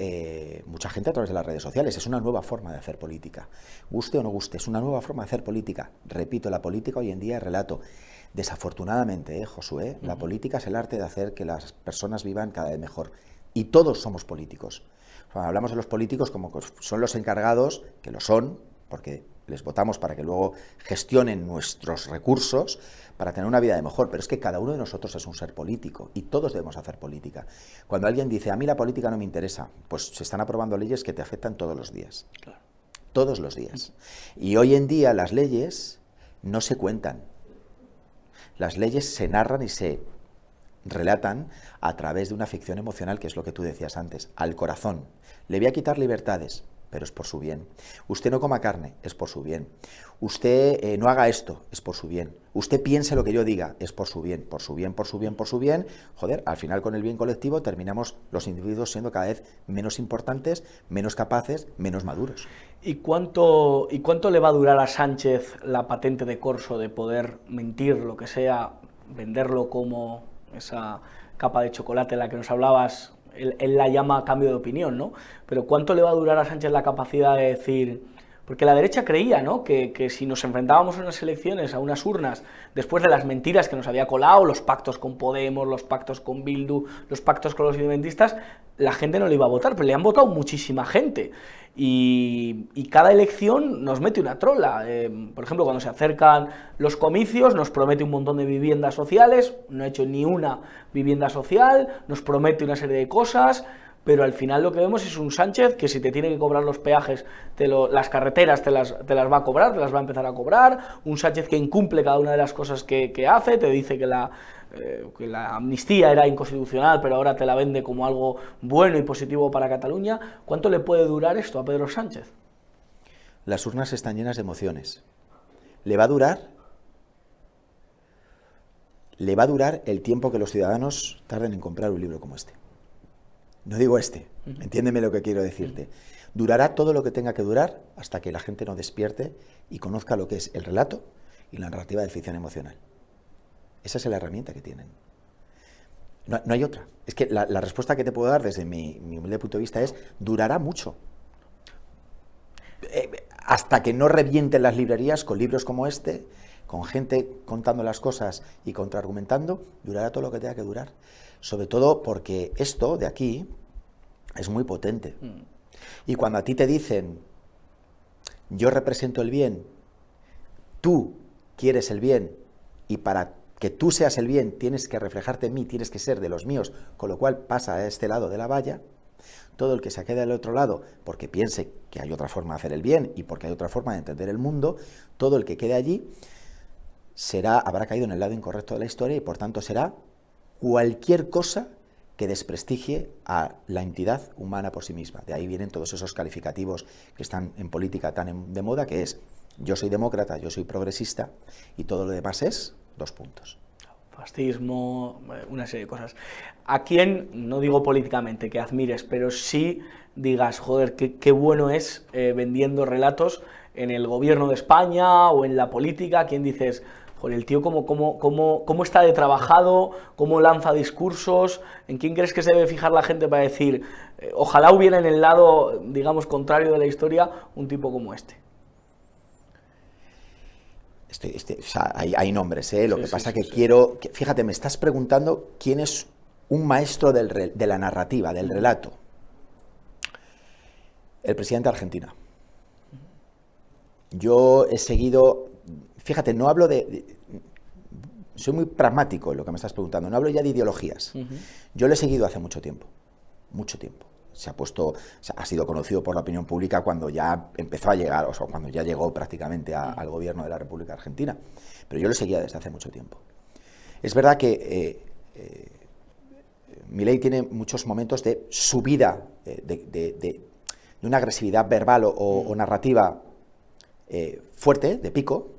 mucha gente a través de las redes sociales. Es una nueva forma de hacer política. Guste o no guste, es una nueva forma de hacer política. Repito, la política hoy en día es relato. Desafortunadamente, Josué, la política es el arte de hacer que las personas vivan cada vez mejor. Y todos somos políticos. Cuando hablamos de los políticos como que son los encargados, que lo son, porque les votamos para que luego gestionen nuestros recursos para tener una vida de mejor, pero es que cada uno de nosotros es un ser político y todos debemos hacer política. Cuando alguien dice, a mí la política no me interesa, pues se están aprobando leyes que te afectan todos los días. Claro. Todos los días. Y hoy en día las leyes no se cuentan. Las leyes se narran y se relatan a través de una ficción emocional, que es lo que tú decías antes, al corazón. Le voy a quitar libertades, pero es por su bien. Usted no coma carne, es por su bien. Usted no haga esto, es por su bien. Usted piense lo que yo diga, es por su bien, por su bien, por su bien, por su bien. Joder, al final con el bien colectivo terminamos los individuos siendo cada vez menos importantes, menos capaces, menos maduros. ¿Y cuánto le va a durar a Sánchez la patente de corso de poder mentir, lo que sea, venderlo como esa capa de chocolate en la que nos hablabas? Él la llama cambio de opinión, ¿no? Pero ¿cuánto le va a durar a Sánchez la capacidad de decir...? Porque la derecha creía, ¿no?, que si nos enfrentábamos a unas elecciones, a unas urnas, después de las mentiras que nos había colado, los pactos con Podemos, los pactos con Bildu, los pactos con los independentistas, la gente no le iba a votar, pero le han votado muchísima gente. Y cada elección nos mete una trola. Por ejemplo, cuando se acercan los comicios, nos promete un montón de viviendas sociales, no ha hecho ni una vivienda social, nos promete una serie de cosas... pero al final lo que vemos es un Sánchez que si te tiene que cobrar los peajes, las carreteras te las va a cobrar, te las va a empezar a cobrar, un Sánchez que incumple cada una de las cosas que hace, te dice que la amnistía era inconstitucional, pero ahora te la vende como algo bueno y positivo para Cataluña. ¿Cuánto le puede durar esto a Pedro Sánchez? Las urnas están llenas de emociones. ¿Le va a durar? Le va a durar el tiempo que los ciudadanos tarden en comprar un libro como este. No digo este, entiéndeme lo que quiero decirte. Durará todo lo que tenga que durar hasta que la gente no despierte y conozca lo que es el relato y la narrativa de ficción emocional. Esa es la herramienta que tienen. No hay otra. Es que la respuesta que te puedo dar desde mi humilde punto de vista es, durará mucho. Hasta que no revienten las librerías con libros como este, con gente contando las cosas y contraargumentando, durará todo lo que tenga que durar. Sobre todo porque esto de aquí es muy potente. Y cuando a ti te dicen, yo represento el bien, tú quieres el bien, y para que tú seas el bien tienes que reflejarte en mí, tienes que ser de los míos, con lo cual pasa a este lado de la valla, todo el que se quede al otro lado porque piense que hay otra forma de hacer el bien y porque hay otra forma de entender el mundo, todo el que quede allí habrá caído en el lado incorrecto de la historia y por tanto será cualquier cosa que desprestigie a la entidad humana por sí misma. De ahí vienen todos esos calificativos que están en política tan de moda, que es yo soy demócrata, yo soy progresista y todo lo demás es 2 puntos. Fascismo, una serie de cosas. ¿A quién, no digo políticamente que admires, pero sí digas, joder, qué bueno es vendiendo relatos en el gobierno de España o en la política? ¿A quién dices, joder, el tío cómo está de trabajado, cómo lanza discursos? ¿En quién crees que se debe fijar la gente para decir, ojalá hubiera en el lado, digamos, contrario de la historia un tipo como este? O sea, hay nombres, ¿eh? Lo que pasa que fíjate, me estás preguntando quién es un maestro de la narrativa, del relato. El presidente de Argentina. Yo he seguido, fíjate, no hablo soy muy pragmático en lo que me estás preguntando, no hablo ya de ideologías. Yo lo he seguido hace mucho tiempo. Ha sido conocido por la opinión pública cuando ya empezó a llegar, o sea, cuando ya llegó prácticamente al gobierno de la República Argentina. Pero yo lo seguía desde hace mucho tiempo. Es verdad que Milei tiene muchos momentos de subida, de una agresividad verbal o narrativa fuerte, de pico,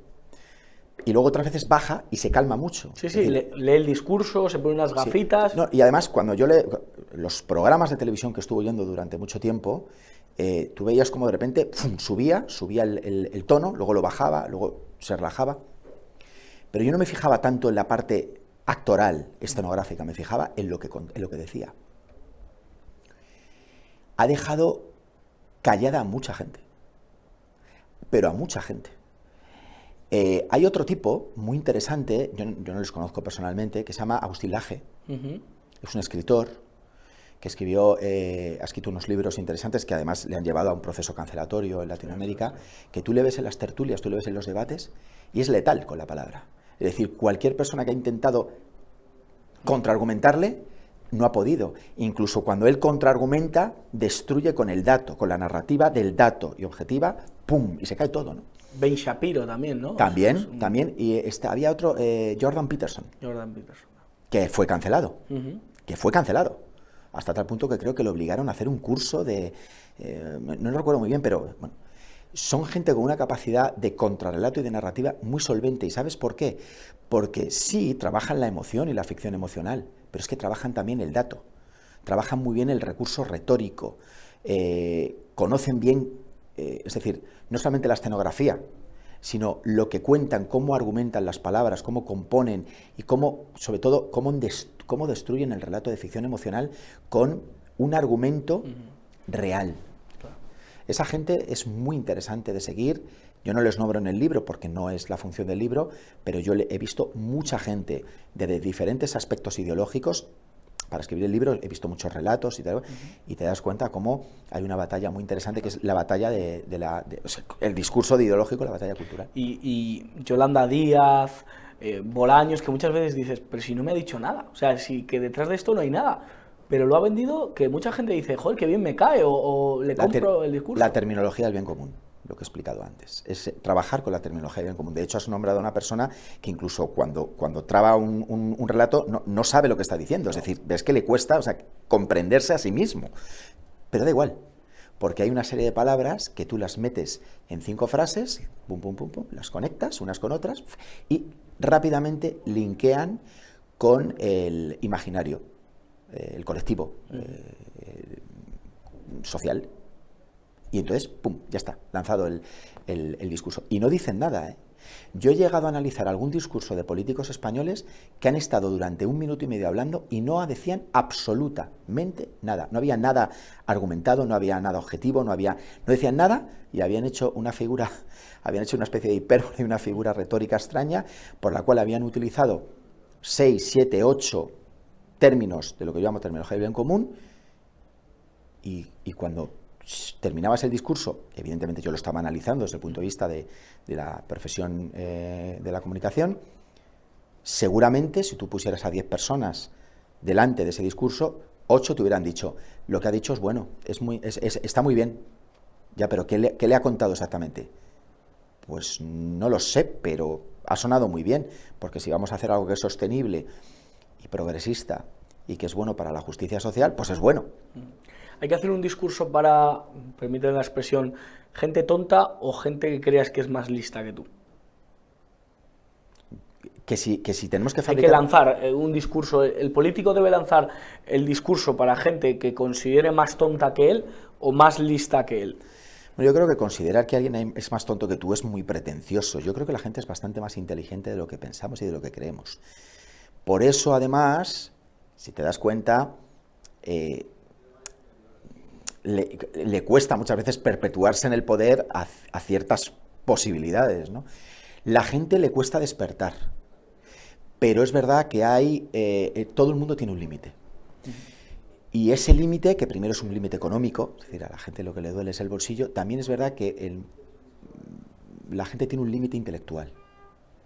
y luego otras veces baja y se calma mucho. Sí, sí, lee el discurso, se pone unas gafitas. Sí. No, y además, cuando los programas de televisión que estuve oyendo durante mucho tiempo, tú veías como de repente subía el tono, luego lo bajaba, luego se relajaba. Pero yo no me fijaba tanto en la parte actoral, escenográfica, me fijaba en lo que decía. Ha dejado callada a mucha gente, pero a mucha gente. Hay otro tipo muy interesante, yo no les conozco personalmente, que se llama Agustín Laje. Es un escritor que ha escrito unos libros interesantes que además le han llevado a un proceso cancelatorio en Latinoamérica, que tú le ves en las tertulias, tú le ves en los debates, y es letal con la palabra. Es decir, cualquier persona que ha intentado contraargumentarle no ha podido. Incluso cuando él contraargumenta, destruye con el dato, con la narrativa del dato y objetiva, ¡pum! Y se cae todo, ¿no? Ben Shapiro también, ¿no? También. Y había otro, Jordan Peterson, que fue cancelado. Hasta tal punto que creo que lo obligaron a hacer un curso no lo recuerdo muy bien, pero bueno, son gente con una capacidad de contrarrelato y de narrativa muy solvente. ¿Y sabes por qué? Porque sí, trabajan la emoción y la ficción emocional, pero es que trabajan también el dato, trabajan muy bien el recurso retórico, conocen bien, es decir, no solamente la escenografía, sino lo que cuentan, cómo argumentan las palabras, cómo componen y sobre todo, cómo destruyen el relato de ficción emocional con un argumento real. Esa gente es muy interesante de seguir. Yo no les nombro en el libro porque no es la función del libro, pero yo he visto mucha gente de diferentes aspectos ideológicos. Para escribir el libro he visto muchos relatos y te das cuenta cómo hay una batalla muy interesante que es la batalla el discurso ideológico, la batalla cultural. Y Yolanda Díaz, Bolaños, que muchas veces dices, pero si no me ha dicho nada, o sea, si que detrás de esto no hay nada. Pero lo ha vendido que mucha gente dice, joder, qué bien me cae, o le compro el discurso. La terminología del bien común, lo que he explicado antes, es trabajar con la terminología del bien común. De hecho, has nombrado a una persona que incluso cuando traba un relato no sabe lo que está diciendo, es decir, ves que le cuesta, comprenderse a sí mismo. Pero da igual, porque hay una serie de palabras que tú las metes en 5 frases, pum, pum, pum, pum, las conectas unas con otras y rápidamente linkean con el imaginario, el colectivo social, y entonces, pum, ya está, lanzado el discurso. Y no dicen nada, ¿eh? Yo he llegado a analizar algún discurso de políticos españoles que han estado durante 1 minuto y medio hablando y no decían absolutamente nada. No había nada argumentado, no había nada objetivo, no decían nada y habían hecho una especie de hipérbole, una figura retórica extraña por la cual habían utilizado 6, 7, 8 términos de lo que yo llamo terminología del bien común, y cuando terminabas el discurso, evidentemente yo lo estaba analizando desde el punto de vista de la profesión de la comunicación, seguramente si tú pusieras a 10 personas delante de ese discurso, 8 te hubieran dicho, lo que ha dicho es bueno, está muy bien, ya, pero ¿qué le ha contado exactamente? Pues no lo sé, pero ha sonado muy bien, porque si vamos a hacer algo que es sostenible y progresista y que es bueno para la justicia social, pues es bueno. Hay que hacer un discurso para, permíteme la expresión, gente tonta o gente que creas que es más lista que tú. Que si tenemos que Hay fabricar... que lanzar un discurso, el político debe lanzar el discurso para gente que considere más tonta que él o más lista que él. Bueno, yo creo que considerar que alguien es más tonto que tú es muy pretencioso. Yo creo que la gente es bastante más inteligente de lo que pensamos y de lo que creemos. Por eso, además, si te das cuenta, le cuesta muchas veces perpetuarse en el poder a ciertas posibilidades, ¿no? La gente le cuesta despertar, pero es verdad que todo el mundo tiene un límite. Y ese límite, que primero es un límite económico, es decir, a la gente lo que le duele es el bolsillo, también es verdad que la gente tiene un límite intelectual.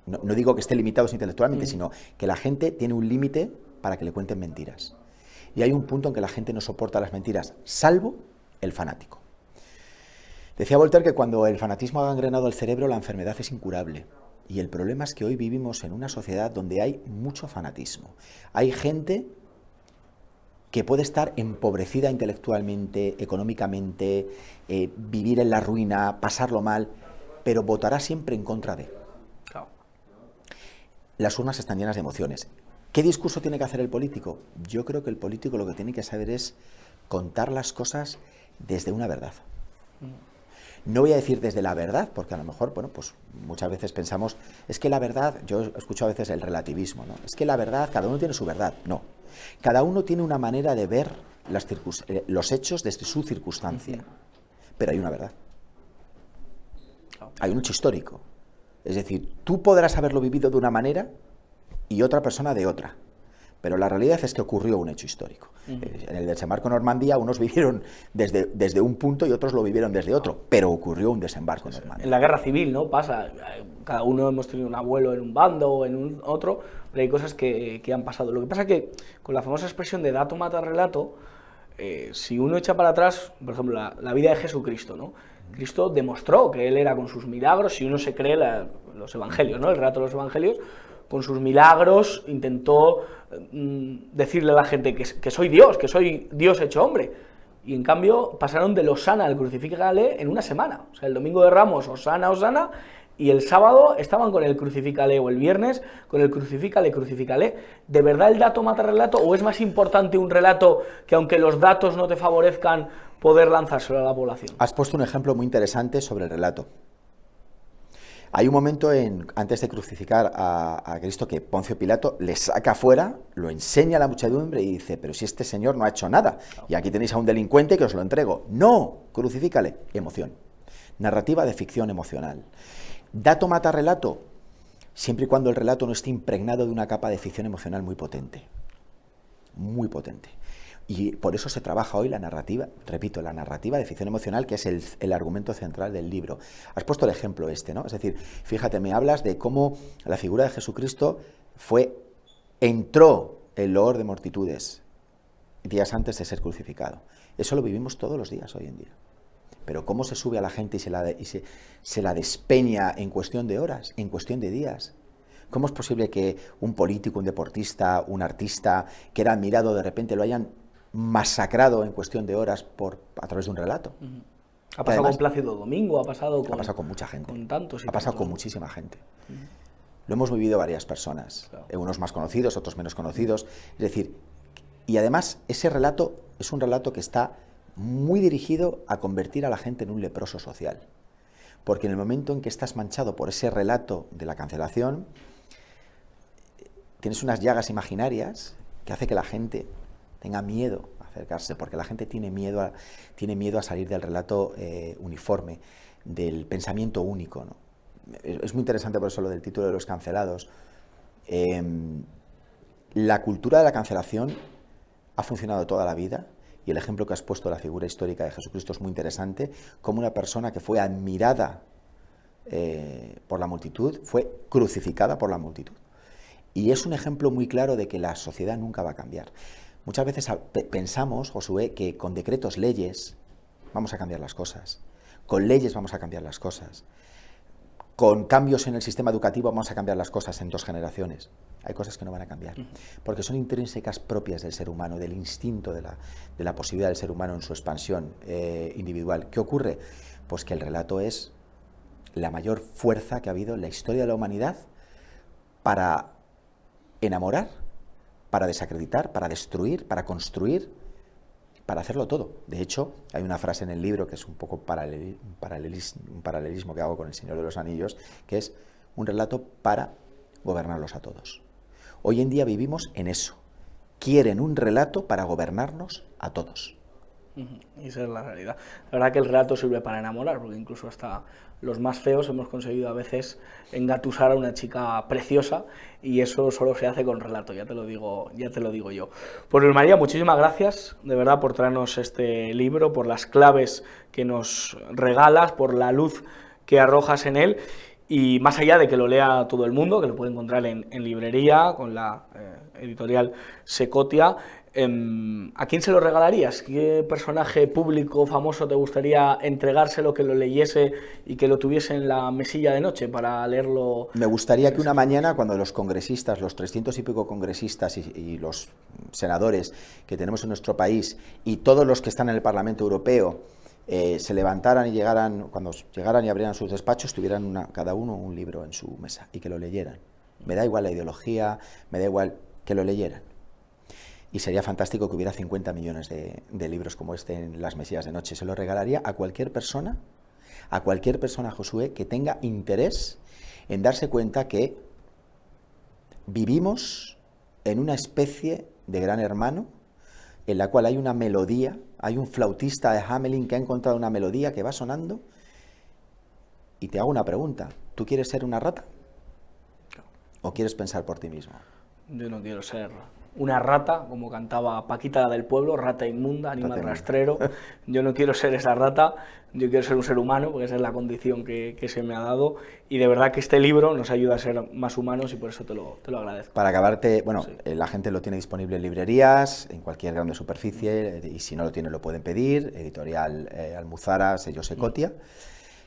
No digo que esté limitado intelectualmente, sino que la gente tiene un límite para que le cuenten mentiras. Y hay un punto en que la gente no soporta las mentiras, salvo el fanático. Decía Voltaire que cuando el fanatismo ha gangrenado el cerebro, la enfermedad es incurable. Y el problema es que hoy vivimos en una sociedad donde hay mucho fanatismo. Hay gente que puede estar empobrecida intelectualmente, económicamente, vivir en la ruina, pasarlo mal, pero votará siempre en contra de. Claro. Las urnas están llenas de emociones. ¿Qué discurso tiene que hacer el político? Yo creo que el político lo que tiene que saber es contar las cosas desde una verdad. No voy a decir desde la verdad, porque a lo mejor, bueno, pues muchas veces pensamos, es que la verdad, yo escucho a veces el relativismo, ¿no? Es que la verdad, cada uno tiene su verdad. No. Cada uno tiene una manera de ver los hechos desde su circunstancia. Pero hay una verdad. Hay un hecho histórico. Es decir, tú podrás haberlo vivido de una manera y otra persona de otra. Pero la realidad es que ocurrió un hecho histórico. En el desembarco en Normandía unos vivieron desde un punto y otros lo vivieron desde otro, pero ocurrió un desembarco en Normandía. En la guerra civil, ¿no? Pasa, cada uno hemos tenido un abuelo en un bando o en un otro, pero hay cosas que han pasado. Lo que pasa es que con la famosa expresión de dato mata relato, si uno echa para atrás, por ejemplo, la vida de Jesucristo, ¿no? Cristo demostró que él era con sus milagros, si uno se cree los evangelios, ¿no? El relato de los evangelios, con sus milagros intentó decirle a la gente que soy Dios hecho hombre. Y en cambio pasaron del Osana al Crucifícale en una semana. O sea, el domingo de Ramos, Osana, Osana, y el sábado estaban con el Crucifícale, o el viernes con el Crucifícale, Crucifícale. ¿De verdad el dato mata relato o es más importante un relato que, aunque los datos no te favorezcan, poder lanzárselo a la población? Has puesto un ejemplo muy interesante sobre el relato. Hay un momento antes de crucificar a Cristo que Poncio Pilato le saca fuera, lo enseña a la muchedumbre y dice, pero si este señor no ha hecho nada, y aquí tenéis a un delincuente que os lo entrego. No, crucifícale. Emoción. Narrativa de ficción emocional. Dato mata relato, siempre y cuando el relato no esté impregnado de una capa de ficción emocional muy potente. Muy potente. Y por eso se trabaja hoy la narrativa, repito, la narrativa de ficción emocional, que es el argumento central del libro. Has puesto el ejemplo ¿no? Es decir, fíjate, me hablas de cómo la figura de Jesucristo entró en loor de multitudes días antes de ser crucificado. Eso lo vivimos todos los días hoy en día. Pero cómo se sube a la gente y se la despeña en cuestión de horas, en cuestión de días. ¿Cómo es posible que un político, un deportista, un artista que era admirado de repente lo hayan masacrado en cuestión de horas a través de un relato? Ha pasado con Plácido Domingo, ha pasado con mucha gente. Con tantos y ha pasado tantos, con muchísima gente. Lo hemos vivido varias personas, claro. Unos más conocidos, otros menos conocidos. Es decir, y además ese relato es un relato que está muy dirigido a convertir a la gente en un leproso social. Porque en el momento en que estás manchado por ese relato de la cancelación, tienes unas llagas imaginarias que hace que la gente tenga miedo a acercarse, porque la gente tiene miedo a salir del relato uniforme, del pensamiento único, ¿no? Es muy interesante por eso lo del título de los cancelados. La cultura de la cancelación ha funcionado toda la vida, y el ejemplo que has puesto de la figura histórica de Jesucristo es muy interesante, como una persona que fue admirada por la multitud, fue crucificada por la multitud. Y es un ejemplo muy claro de que la sociedad nunca va a cambiar. Muchas veces pensamos, Josué, que con decretos, leyes, vamos a cambiar las cosas. Con leyes vamos a cambiar las cosas. Con cambios en el sistema educativo vamos a cambiar las cosas en 2 generaciones. Hay cosas que no van a cambiar, porque son intrínsecas propias del ser humano, del instinto de la posibilidad del ser humano en su expansión individual. ¿Qué ocurre? Pues que el relato es la mayor fuerza que ha habido en la historia de la humanidad para enamorar, para desacreditar, para destruir, para construir, para hacerlo todo. De hecho, hay una frase en el libro que es un poco un paralelismo que hago con El Señor de los Anillos, que es un relato para gobernarlos a todos. Hoy en día vivimos en eso. Quieren un relato para gobernarnos a todos. Y esa es la realidad. La verdad que el relato sirve para enamorar, porque incluso hasta los más feos hemos conseguido a veces engatusar a una chica preciosa, y eso solo se hace con relato, ya te lo digo yo. Pues Luis María, muchísimas gracias, de verdad, por traernos este libro, por las claves que nos regalas, por la luz que arrojas en él, y más allá de que lo lea todo el mundo, que lo puede encontrar en librería, con la editorial Secotia, ¿A quién se lo regalarías? ¿Qué personaje público famoso te gustaría entregárselo, que lo leyese y que lo tuviese en la mesilla de noche para leerlo? Me gustaría que una mañana, cuando los congresistas, los 300 y pico congresistas y los senadores que tenemos en nuestro país y todos los que están en el Parlamento Europeo se levantaran y llegaran, cuando llegaran y abrieran sus despachos, tuvieran cada uno un libro en su mesa y que lo leyeran. Me da igual la ideología, me da igual que lo leyeran. Y sería fantástico que hubiera 50 millones de libros como este en las mesillas de noche. Se lo regalaría a cualquier persona, Josué, que tenga interés en darse cuenta que vivimos en una especie de gran hermano en la cual hay una melodía, hay un flautista de Hamelin que ha encontrado una melodía que va sonando. Y te hago una pregunta, ¿tú quieres ser una rata? ¿O quieres pensar por ti mismo? Yo no quiero ser una rata, como cantaba Paquita la del pueblo, rata inmunda, animal rastrero. Yo no quiero ser esa rata, yo quiero ser un ser humano, porque esa es la condición que se me ha dado. Y de verdad que este libro nos ayuda a ser más humanos y por eso te lo agradezco. Para acabarte, bueno, sí. La gente lo tiene disponible en librerías, en cualquier grande superficie, y si no lo tiene lo pueden pedir, editorial Almuzara, sello Secotia.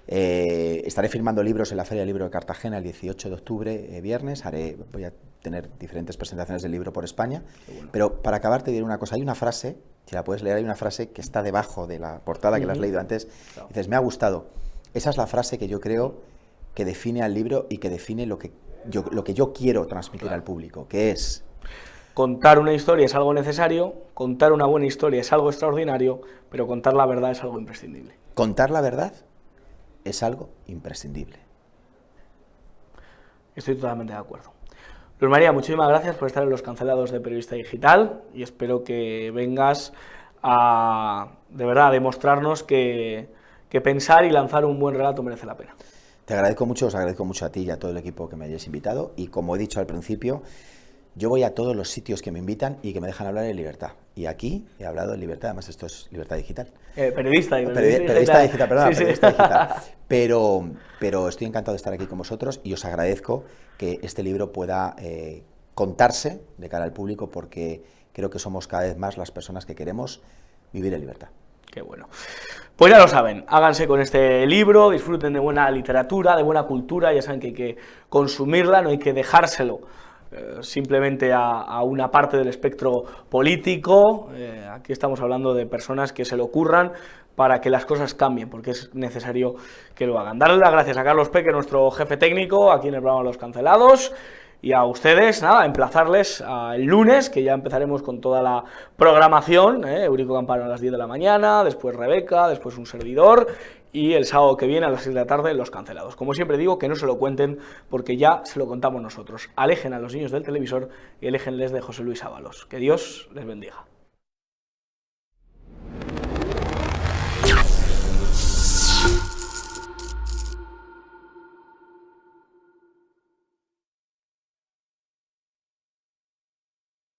Estaré firmando libros en la Feria del Libro de Cartagena el 18 de octubre, viernes. Voy a tener diferentes presentaciones del libro por España. Bueno. Pero para acabar te diré una cosa, hay una frase, si la puedes leer, hay una frase que está debajo de la portada que la has leído antes. Claro. Dices, me ha gustado. Esa es la frase que yo creo que define al libro y que define lo que yo quiero transmitir al público, que es: contar una historia es algo necesario, contar una buena historia es algo extraordinario, pero contar la verdad es algo imprescindible. Contar la verdad es algo imprescindible. Estoy totalmente de acuerdo. Luz María, muchísimas gracias por estar en Los Cancelados de Periodista Digital y espero que vengas a, de verdad, a demostrarnos que pensar y lanzar un buen relato merece la pena. Te agradezco mucho, os agradezco mucho a ti y a todo el equipo que me hayáis invitado, y como he dicho al principio, yo voy a todos los sitios que me invitan y que me dejan hablar en libertad. Y aquí he hablado en libertad, además esto es libertad digital. Periodista digital, perdón, sí, periodista digital. Pero estoy encantado de estar aquí con vosotros y os agradezco que este libro pueda contarse de cara al público, porque creo que somos cada vez más las personas que queremos vivir en libertad. Qué bueno. Pues ya lo saben, háganse con este libro, disfruten de buena literatura, de buena cultura, ya saben que hay que consumirla, no hay que dejárselo simplemente a una parte del espectro político. Aquí estamos hablando de personas que se le ocurran para que las cosas cambien, porque es necesario que lo hagan. Darle las gracias a Carlos Peque, nuestro jefe técnico, aquí en el programa Los Cancelados, y a ustedes, nada, emplazarles el lunes, que ya empezaremos con toda la programación, Eurico Campano a las 10 de la mañana, después Rebeca, después un servidor, y el sábado que viene a las 6 de la tarde Los Cancelados. Como siempre digo, que no se lo cuenten, porque ya se lo contamos nosotros. Alejen a los niños del televisor y aléjenles de José Luis Ábalos. Que Dios les bendiga.